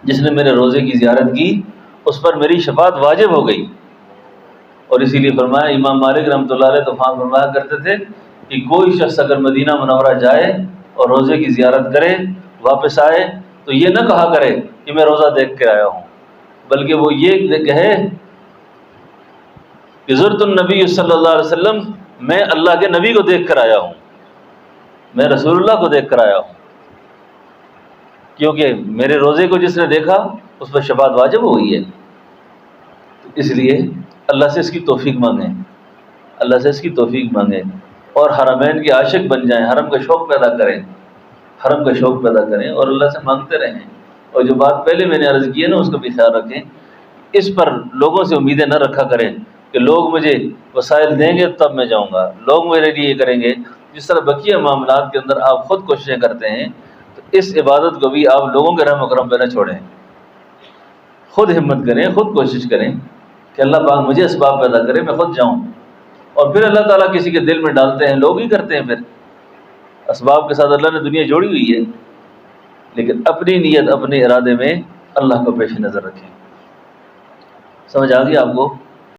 جس نے میرے روزے کی زیارت کی اس پر میری شفاعت واجب ہو گئی۔ اور اسی لیے فرمایا، امام مالک رحمۃ اللہ علیہ تو فرمایا کرتے تھے کہ کوئی شخص اگر مدینہ منورہ جائے اور روزے کی زیارت کرے، واپس آئے، تو یہ نہ کہا کرے کہ میں روزہ دیکھ کے آیا ہوں، بلکہ وہ یہ کہے کہ زرت النبی صلی اللہ علیہ وسلم، میں اللہ کے نبی کو دیکھ کر آیا ہوں، میں رسول اللہ کو دیکھ کر آیا ہوں، کیونکہ میرے روزے کو جس نے دیکھا اس پر شفاعت واجب ہو گئی ہے۔ اس لیے اللہ سے اس کی توفیق مانگیں، اللہ سے اس کی توفیق مانگیں، اور حرمین کے عاشق بن جائیں، حرم کا شوق پیدا کریں، حرم کا شوق پیدا کریں اور اللہ سے مانگتے رہیں۔ اور جو بات پہلے میں نے عرض کی ہے نا، اس کا بھی خیال رکھیں، اس پر لوگوں سے امیدیں نہ رکھا کریں کہ لوگ مجھے وسائل دیں گے تب میں جاؤں گا، لوگ میرے لیے یہ کریں گے۔ جس طرح بقیہ معاملات کے اندر آپ خود کوششیں کرتے ہیں، تو اس عبادت کو بھی آپ لوگوں کے رحم و کرم پہ نہ چھوڑیں، خود ہمت کریں، خود کوشش کریں کہ اللہ پاک مجھے اسباب پیدا کرے، میں خود جاؤں۔ اور پھر اللہ تعالیٰ کسی کے دل میں ڈالتے ہیں، لوگ ہی کرتے ہیں، پھر اسباب کے ساتھ اللہ نے دنیا جوڑی ہوئی ہے، لیکن اپنی نیت اپنے ارادے میں اللہ کو پیش نظر رکھیں۔ سمجھ آ گئی آپ کو؟